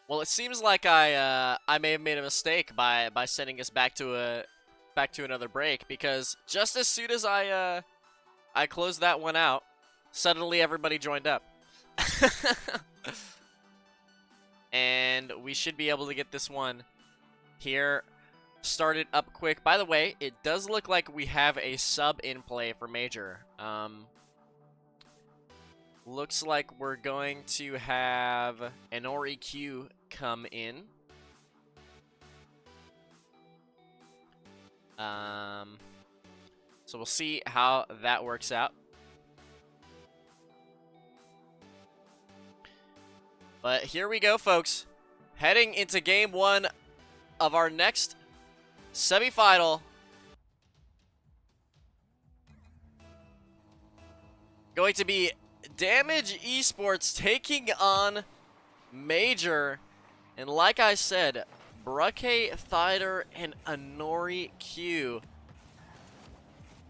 Well, it seems like I may have made a mistake by sending us back to another break, because just as soon as I closed that one out, suddenly everybody joined up. And we should be able to get this one here started up quick. By the way, it does look like we have a sub in play for Major. Looks like we're going to have an REQ come in. So we'll see how that works out. But here we go, folks. Heading into game one of our next semifinal. Going to be Damage Esports taking on Major. And like I said, Brucke, Thider, and Anori Q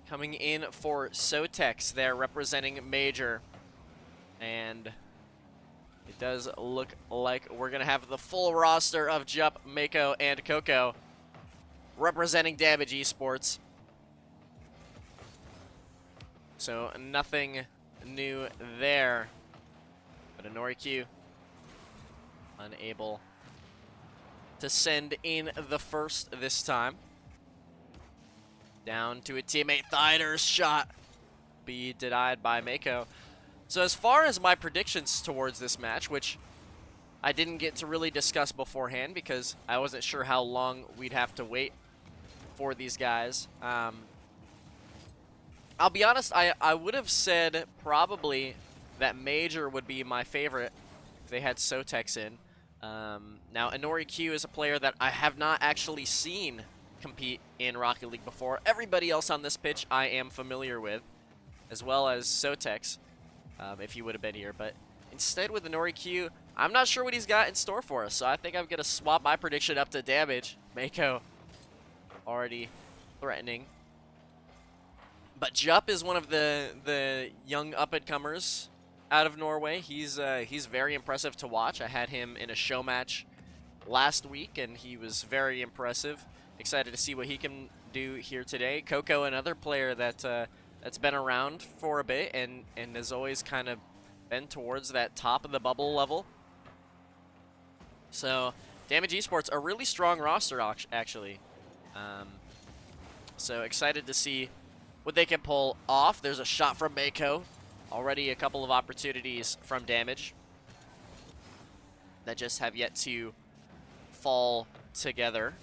coming in for Sotex there, representing Major. And it does look like we're going to have the full roster of Jup, Mako, and Coco representing Damage Esports. So nothing new there. But Anori Q unable to send in the first this time. Down to a teammate. Thider's shot be denied by Mako. So as far as my predictions towards this match, which I didn't get to really discuss beforehand because I wasn't sure how long we'd have to wait for these guys. I'll be honest, I would have said probably that Major would be my favorite if they had Sotex in. Now, Anori Q is a player that I have not actually seen compete in Rocket League before. Everybody else on this pitch I am familiar with, as well as Sotex, if he would have been here. But instead with Anori Q, I'm not sure what he's got in store for us, so I think I'm going to swap my prediction up to Damage. Mako already threatening. But Jup is one of the young up-and-comers out of Norway. He's very impressive to watch. I had him in a show match last week, and he was very impressive. Excited to see what he can do here today. Coco, another player that that's been around for a bit and has always kind of been towards that top of the bubble level. So Damage Esports, a really strong roster actually. So excited to see what they can pull off. There's a shot from Mako. Already a couple of opportunities from Damage that just have yet to fall together.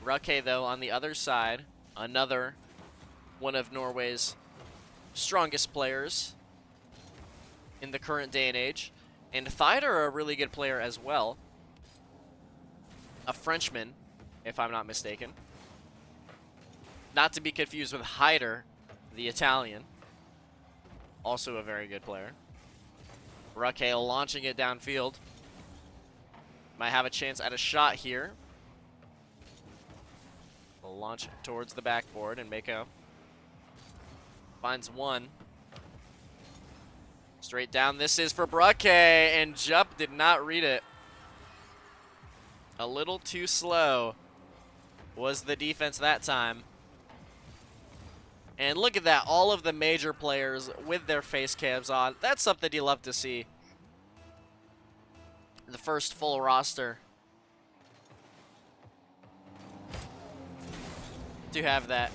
Brucke, though, on the other side, another one of Norway's strongest players in the current day and age. And Thider, a really good player as well. A Frenchman, if I'm not mistaken. Not to be confused with Hyder, the Italian. Also a very good player. Brucke launching it downfield. Might have a chance at a shot here. We'll launch towards the backboard, and Mako finds one. Straight down, this is for Brucke, and Jup did not read it. A little too slow was the defense that time. And look at that, all of the Major players with their face cams on. That's something you love to see. The first full roster to have that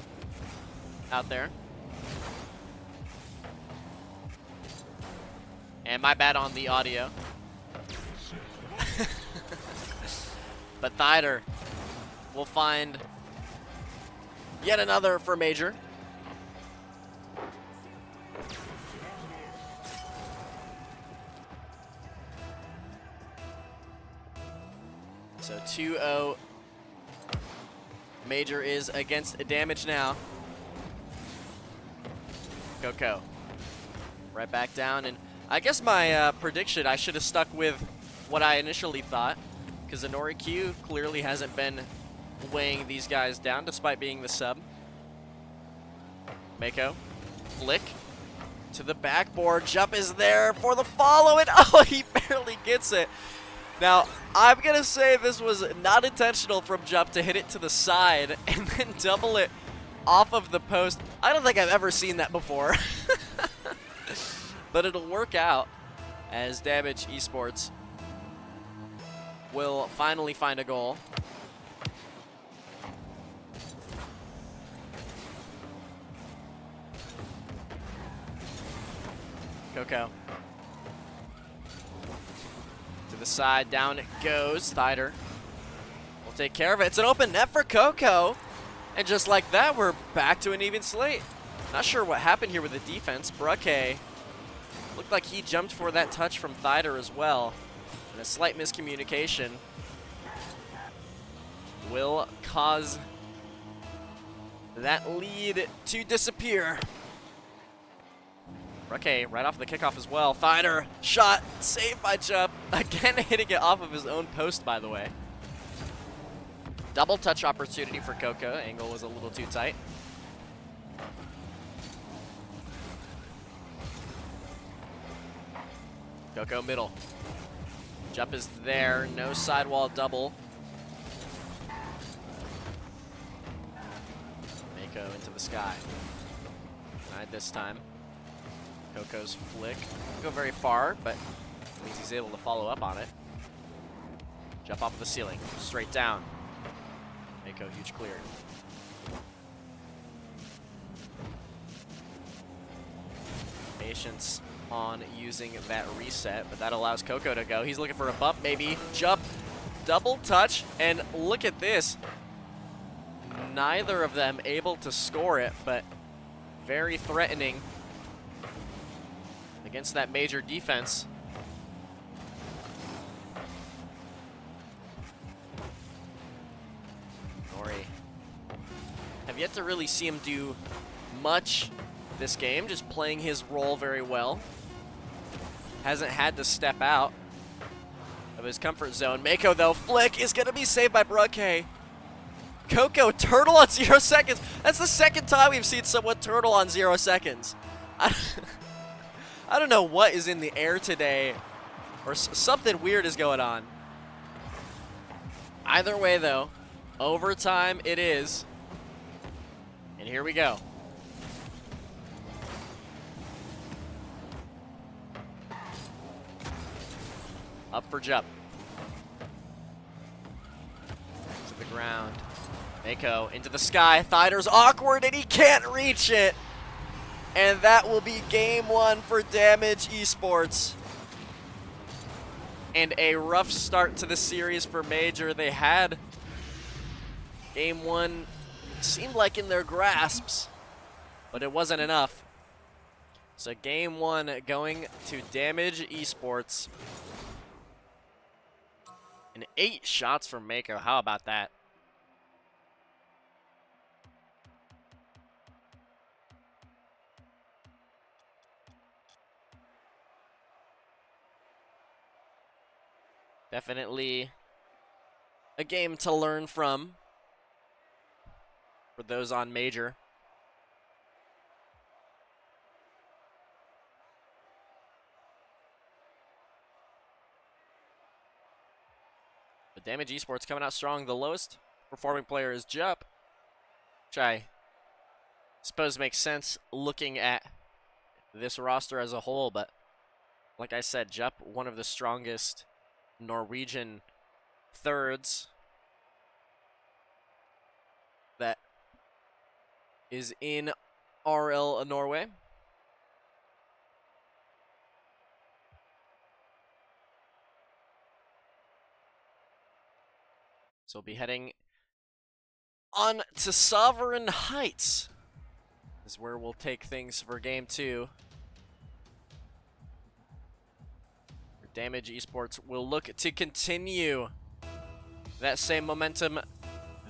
out there. And my bad on the audio. But Thider will find yet another for Major. So 2-0. Major is against Damage now. Coco. Right back down. And I guess my prediction, I should have stuck with what I initially thought, because Anori Q clearly hasn't been weighing these guys down despite being the sub. Mako. Flick to the backboard. Jump is there for the follow, and oh, he barely gets it. Now, I'm going to say this was not intentional from Jump to hit it to the side and then double it off of the post. I don't think I've ever seen that before. But it'll work out as Damage Esports will finally find a goal. Coco. To the side, down it goes. Thider will take care of it. It's an open net for Coco. And just like that, we're back to an even slate. Not sure what happened here with the defense. Bruckay looked like he jumped for that touch from Thider as well. And a slight miscommunication will cause that lead to disappear. Bruckay right off the kickoff as well. Thider, shot, saved by Jump. Again, hitting it off of his own post, by the way. Double touch opportunity for Coco. Angle was a little too tight. Coco middle. Jump is there. No sidewall double. Mako into the sky. Denied this time. Coco's flick. Didn't go very far, but at least he's able to follow up on it. Jump off of the ceiling. Straight down. Mako, huge clear. Patience on using that reset, but that allows Coco to go. He's looking for a bump, maybe. Jump, double touch, and look at this. Neither of them able to score it, but very threatening against that major defense. Nori. Have yet to really see him do much this game, just playing his role very well. Hasn't had to step out of his comfort zone. Mako, though, flick is going to be saved by Bruckay. Coco, turtle on 0 seconds. That's the second time we've seen someone turtle on 0 seconds. I don't know what is in the air today, or something weird is going on. Either way, though, overtime it is. And here we go. Up for Jump. To the ground. Mako into the sky. Thider's awkward and he can't reach it. And that will be game one for Damage Esports. And a rough start to the series for Major. They had game one, seemed like in their grasps, but it wasn't enough. So game one going to Damage Esports. And 8 shots from Mako. How about that? Definitely a game to learn from for those on Major. But Damage Esports coming out strong. The lowest performing player is Jump, which I suppose makes sense looking at this roster as a whole. But like I said, Jump, one of the strongest Norwegian thirds that is in RL Norway. So we'll be heading on to Sovereign Heights, is where we'll take things for game two. Damage Esports will look to continue that same momentum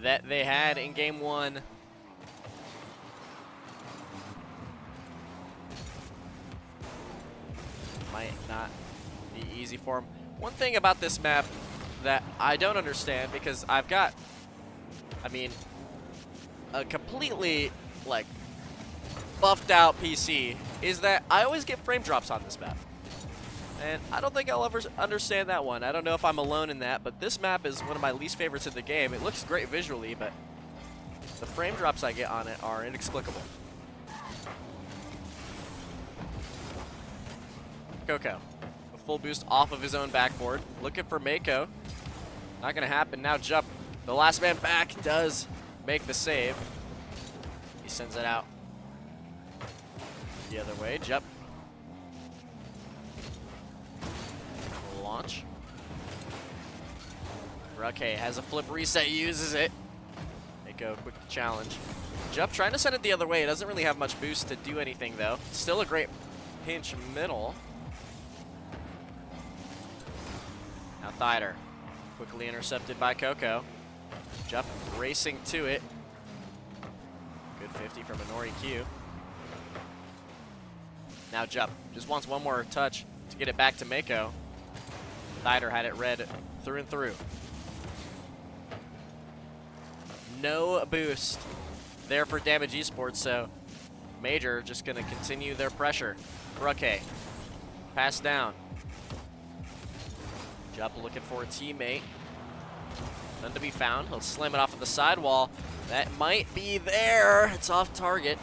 that they had in game one. Might not be easy for them. One thing about this map that I don't understand, because I've got, I mean, a completely, like, buffed out PC is that I always get frame drops on this map. And I don't think I'll ever understand that one. I don't know if I'm alone in that, but this map is one of my least favorites in the game. It looks great visually, but the frame drops I get on it are inexplicable. Coco, a full boost off of his own backboard. Looking for Mako. Not gonna happen. Now Jump, the last man back, does make the save. He sends it out the other way. Jump. Launch. Rukke has a flip reset, uses it. Mako, quick challenge. Jump trying to send it the other way. It doesn't really have much boost to do anything though. Still a great pinch middle. Now Thider, quickly intercepted by Coco. Jump racing to it. Good 50 from Inori Q. Now Jump just wants one more touch to get it back to Mako. Thider had it read through and through. No boost there for Damage Esports, so Major just going to continue their pressure. Rukke, pass down. Jump looking for a teammate. None to be found. He'll slam it off of the sidewall. That might be there. It's off target.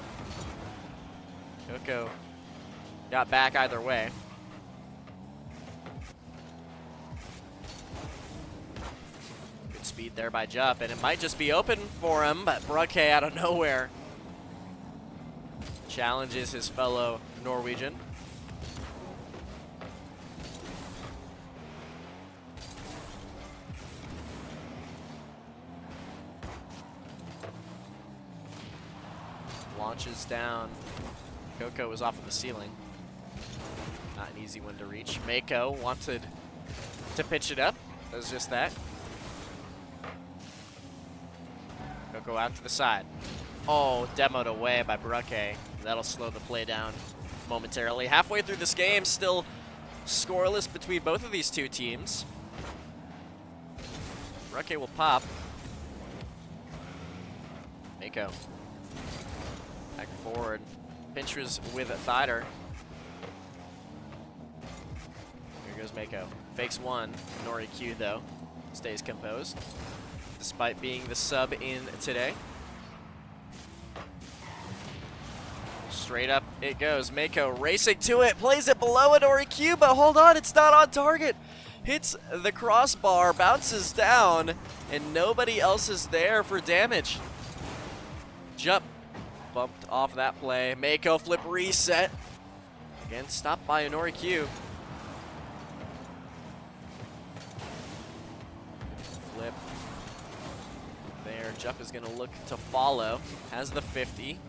Coco got back either way. Good speed there by Jump, and it might just be open for him, but Rukke out of nowhere challenges his fellow Norwegian. Launches down. Coco was off of the ceiling. Not an easy one to reach. Mako wanted to pitch it up. Does just that. Coco out to the side. Oh, demoed away by Rukke. That'll slow the play down momentarily. Halfway through this game, still scoreless between both of these two teams. Rukke will pop. Mako. Back forward. Pinchers with Thider. Here goes Mako. Fakes one. Inori Q, though, stays composed, despite being the sub in today. Straight up it goes. Mako racing to it. Plays it below Inori Q, but hold on, it's not on target. Hits the crossbar, bounces down, and nobody else is there for damage. Jump. Bumped off that play. Mako flip reset. Again, stopped by Inori Q. Flip. There, Jump is going to look to follow. Has the 50.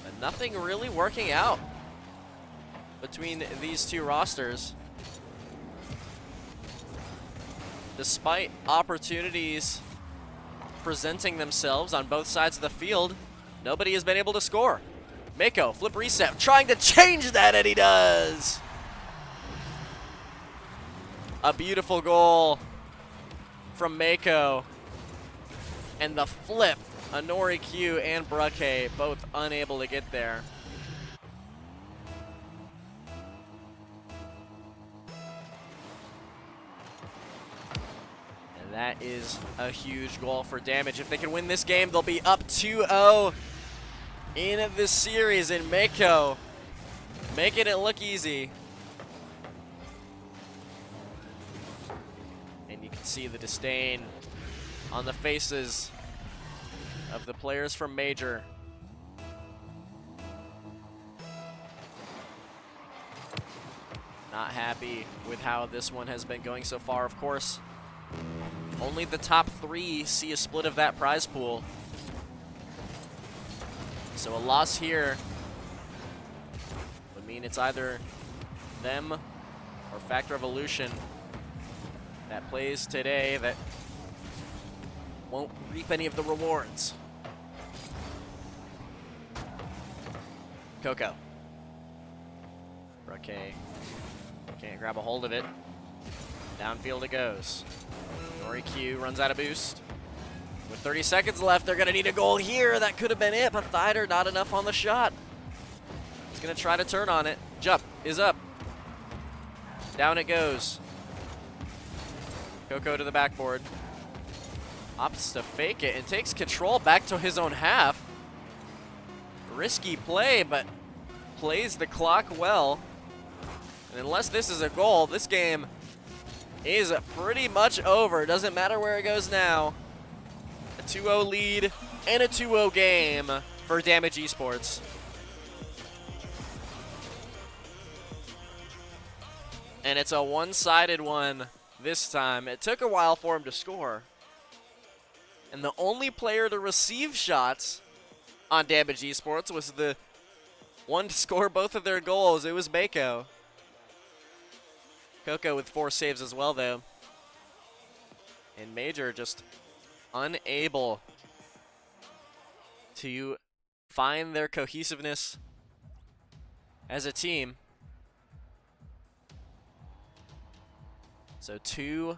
But nothing really working out between these two rosters. Despite opportunities presenting themselves on both sides of the field, nobody has been able to score. Mako, flip reset, trying to change that, and he does. A beautiful goal from Mako. And the flip, Inori Q and Rukke both unable to get there. That is a huge goal for Damage. If they can win this game, they'll be up 2-0 in this series, and Mako making it look easy. And you can see the disdain on the faces of the players from Major. Not happy with how this one has been going so far, of course. Only the top 3 see a split of that prize pool. So a loss here would mean it's either them or Factor Evolution that plays today that won't reap any of the rewards. Coco. Rukke can't grab a hold of it. Downfield it goes. Inori Q runs out of boost. With 30 seconds left, they're going to need a goal here. That could have been it, but Thider not enough on the shot. He's going to try to turn on it. Jump is up. Down it goes. Coco to the backboard. Opts to fake it and takes control back to his own half. Risky play, but plays the clock well. And unless this is a goal, this game is pretty much over. Doesn't matter where it goes now. A 2-0 lead and a 2-0 game for DMG Esports. And it's a one-sided one this time. It took a while for him to score. And the only player to receive shots on DMG Esports was the one to score both of their goals. It was Mako. Coco with 4 saves as well, though. And Major just unable to find their cohesiveness as a team. So 2-0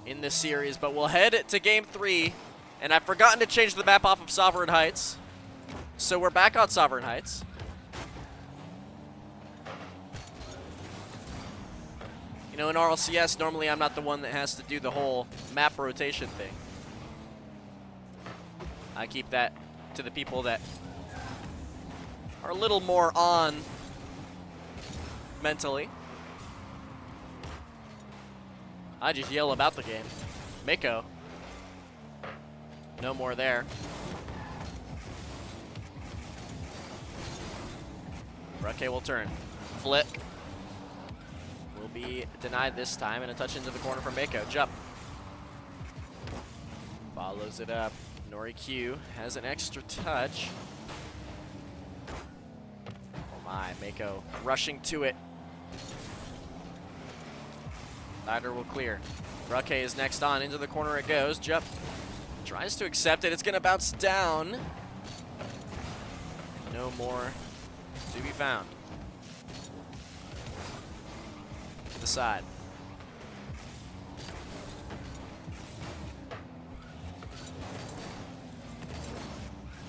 in this series, but we'll head to game 3. And I've forgotten to change the map off of Sovereign Heights. So we're back on Sovereign Heights. You know, in RLCS, normally I'm not the one that has to do the whole map rotation thing. I keep that to the people that are a little more on mentally. I just yell about the game. Mako. No more there. Rukke will turn. Flip. Will be denied this time, and a touch into the corner from Mako. Jump. Follows it up. NoriQ has an extra touch. Oh my, Mako rushing to it. Thider will clear. Rukke is next on. Into the corner it goes. Jump. Tries to accept it. It's going to bounce down. No more to be found. To the side.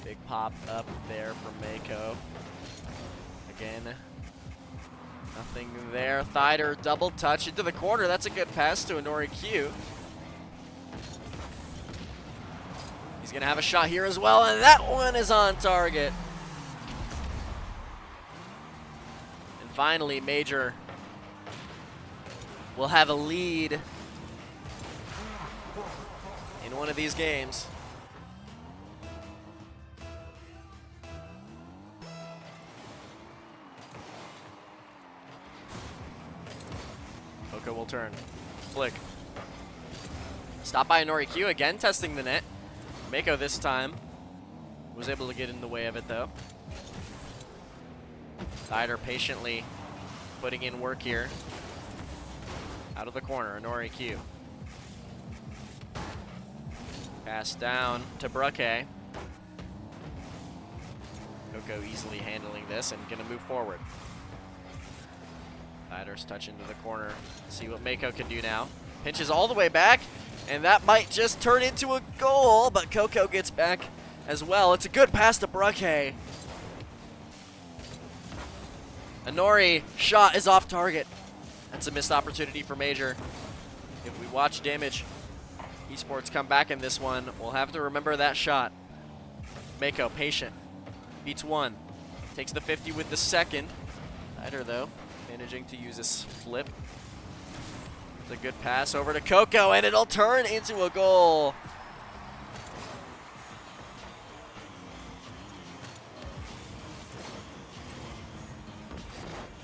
Big pop up there from Mako. Again. Nothing there. Thider double touch into the corner. That's a good pass to NoriQ. He's going to have a shot here as well, and that one is on target. And finally, Major will have a lead in one of these games. Coco will turn. Flick. Stop by NoriQ again, testing the net. Mako this time was able to get in the way of it, though. Thider patiently putting in work here. Out of the corner, NoriQ. Pass down to Rukke. Coco easily handling this and gonna move forward. Thider's touch into the corner. See what Mako can do now. Pinches all the way back, and that might just turn into a goal, but Coco gets back as well. It's a good pass to Rukke. A Nori shot is off target. That's a missed opportunity for Major. If we watch Damage Esports come back in this one, we'll have to remember that shot. Mako, patient. Beats one. Takes the 50 with the second. Thider, though, managing to use this flip. It's a good pass over to Coco, and it'll turn into a goal.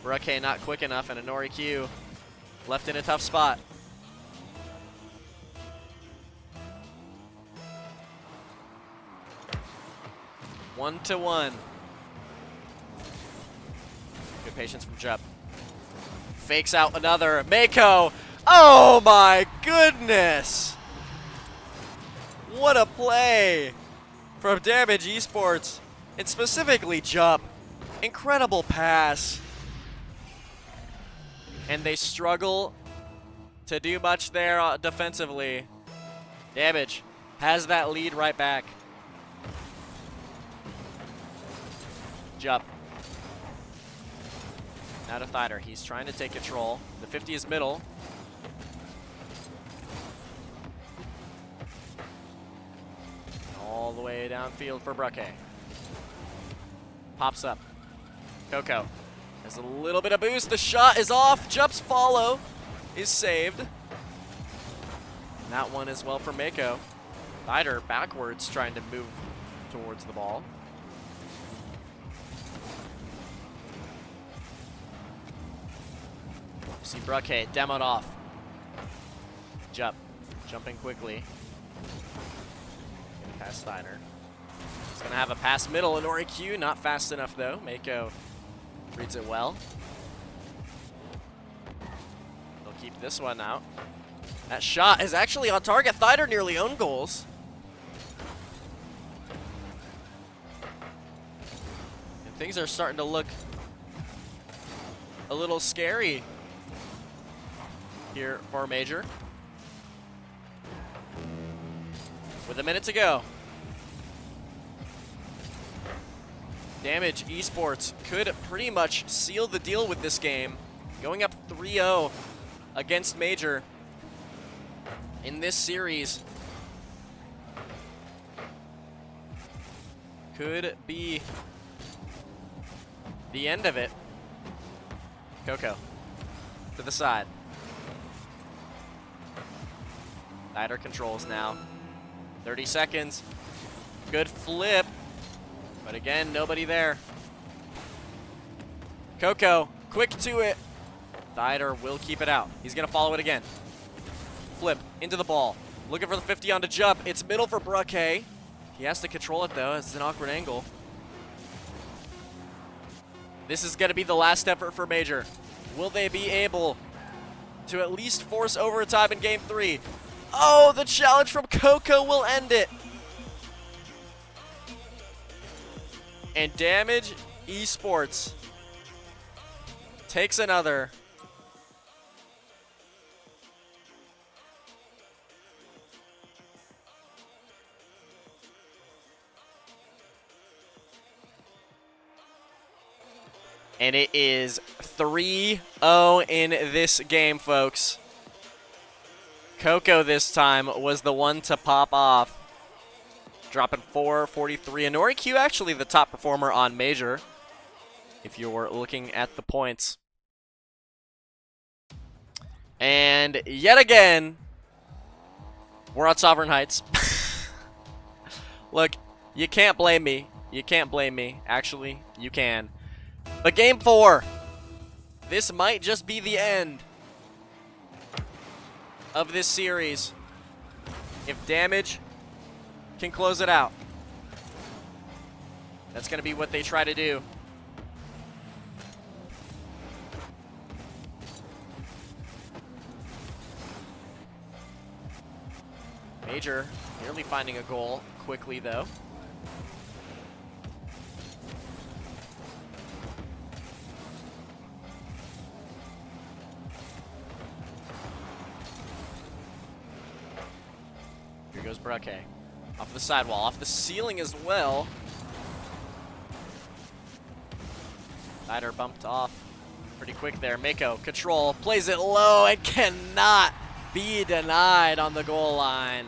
Rukke not quick enough, and a NoriQ left in a tough spot. One to one. Good patience from Jup. Fakes out another. Mako. Oh my goodness. What a play from Damage Esports, and specifically Jup. Incredible pass. And they struggle to do much there defensively. Damage has that lead right back. Jump. Now to Thider. He's trying to take control. The 50 is middle. All the way downfield for Bruckhe. Pops up. Coco has a little bit of boost. The shot is off. Jumps follow. Is saved. And that one as well for Mako. Thider backwards trying to move towards the ball. See Bruckhe demoed off. Jumping quickly. Past Thider. He's going to have a pass middle in Q. Not fast enough, though. Mako reads it well. He'll keep this one out. That shot is actually on target. Thider nearly owned goals. And things are starting to look a little scary here for Major. With a minute to go. Damage Esports could pretty much seal the deal with this game. Going up 3-0 against Major in this series could be the end of it. Coco to the side. Thider controls now. 30 seconds. Good flip. But again, nobody there. Coco, quick to it. Thider will keep it out. He's going to follow it again. Flip into the ball. Looking for the 50 on to jump. It's middle for Bruckhe. He has to control it, though. It's an awkward angle. This is going to be the last effort for Major. Will they be able to at least force overtime in Game 3? Oh, the challenge from Coco will end it. And Damage Esports takes another. And it is 3-0 in this game, folks. Coco this time was the one to pop off. Dropping 443. And Q actually the top performer on Major, if you're looking at the points. And yet again, we're on Sovereign Heights. Look, you can't blame me. You can't blame me. Actually, you can. But Game 4, this might just be the end of this series if Damage can close it out. That's going to be what they try to do. Major nearly finding a goal quickly, though. Here goes Bruckhe. Off the sidewall, off the ceiling as well. Thider bumped off pretty quick there. Mako, control, plays it low and cannot be denied on the goal line.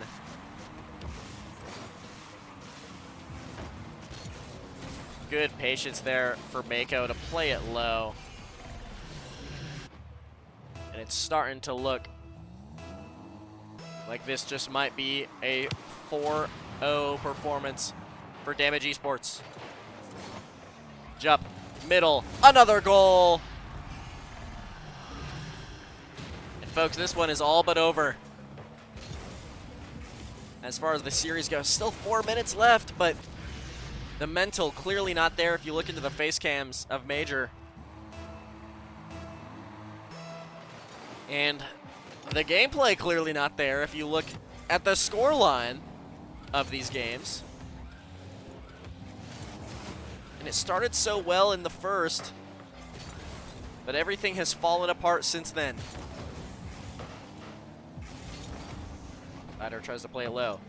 Good patience there for Mako to play it low. And it's starting to look like this just might be a 4-0 performance for Damage Esports. Jump, middle, another goal. And folks, this one is all but over. As far as the series goes, still 4 minutes left, but the mental clearly not there if you look into the face cams of Major. And the gameplay clearly not there if you look at the scoreline of these games. And it started so well in the first, but everything has fallen apart since then. Spider tries to play it low.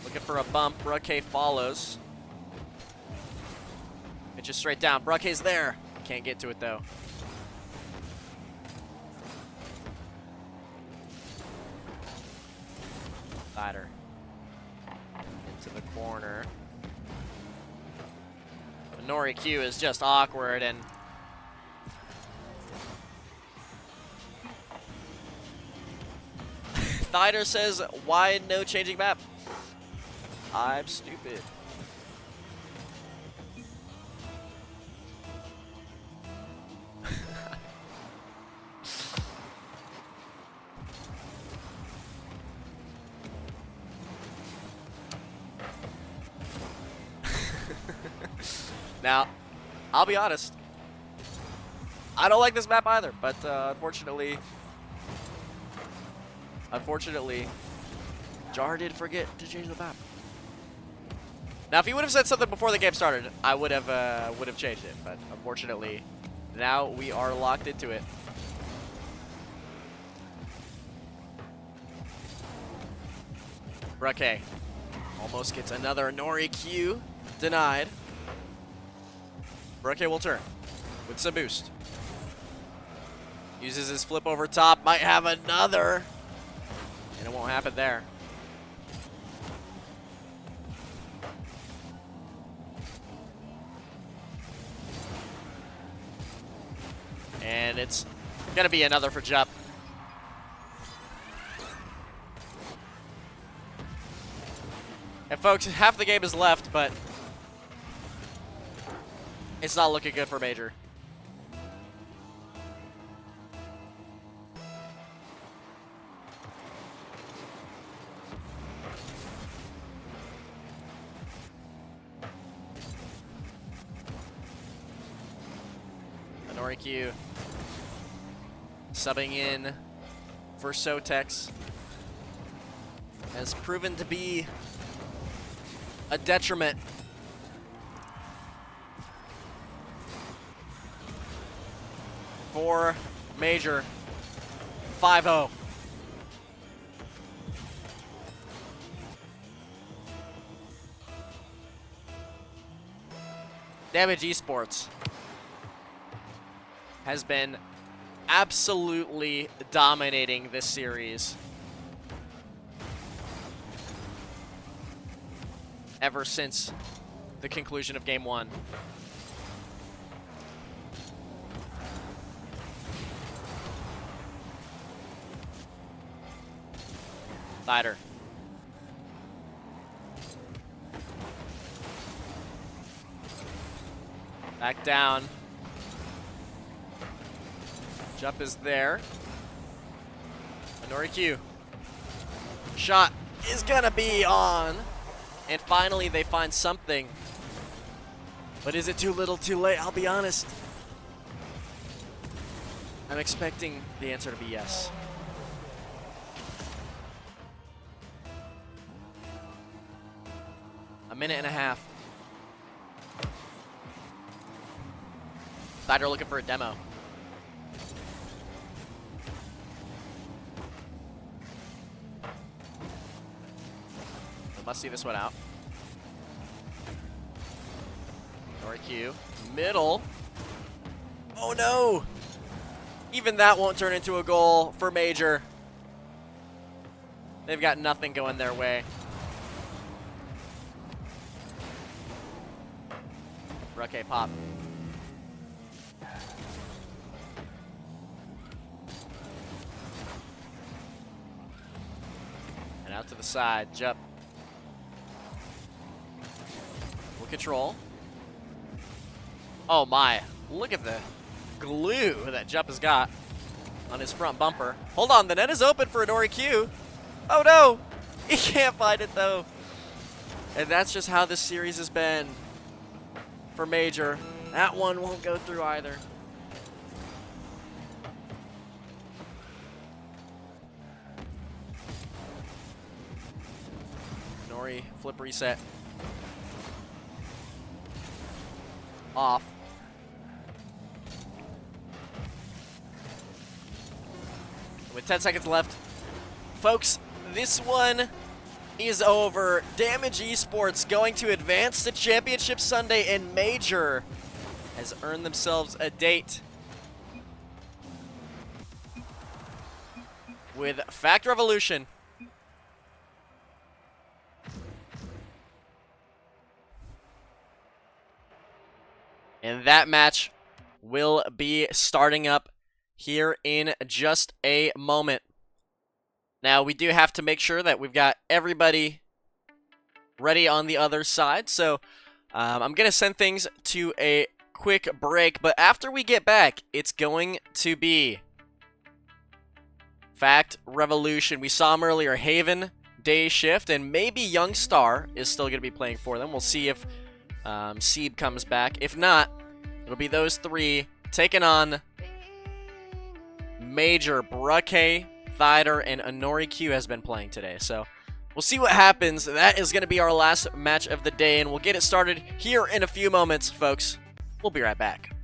Looking for a bump. Brooke follows. Pitches straight down. Brooke's there. Can't get to it though. Spider into the corner. Nori Q is just awkward, and Thider says, why no changing map? I'm stupid. Now, I'll be honest. I don't like this map either, but unfortunately, Jar did forget to change the map. Now, if he would have said something before the game started, I would have changed it. But unfortunately, now we are locked into it. Brooke almost gets another Nori Q denied. Brooke will turn with some boost. Uses his flip over top. Might have another. And it won't happen there. And it's going to be another for Jup. And folks, half the game is left, but it's not looking good for Major. Nori Q subbing in for Sotex has proven to be a detriment. For Major, 5-0. DMG Esports has been absolutely dominating this series ever since the conclusion of Game 1. Thider. Back down. Jump is there. Nori Q. Shot is gonna be on. And finally they find something. But is it too little too late? I'll be honest. I'm expecting the answer to be yes. A minute and a half. Thider looking for a demo. We must see this one out. Nori Q. Middle. Oh no! Even that won't turn into a goal for Major. They've got nothing going their way. Brooke pop. And out to the side, Jup. Will control. Oh my, look at the glue that Jup has got on his front bumper. Hold on, the net is open for a Nori Q. Oh no, he can't find it though. And that's just how this series has been for Major. That one won't go through either. Nori flip reset. Off. With 10 seconds left, folks, this one is over. DMG Esports going to advance to Championship Sunday, and Major has earned themselves a date with Fact Revolution. And that match will be starting up here in just a moment. Now, we do have to make sure that we've got everybody ready on the other side. So, I'm going to send things to a quick break. But after we get back, it's going to be Fact Revolution. We saw him earlier, Haven, Day Shift, and maybe Young Star is still going to be playing for them. We'll see if Seeb comes back. If not, it'll be those three taking on Major. Brake, Thider, and Honori Q has been playing today. So we'll see what happens. That is going to be our last match of the day, and we'll get it started here in a few moments, folks. We'll be right back.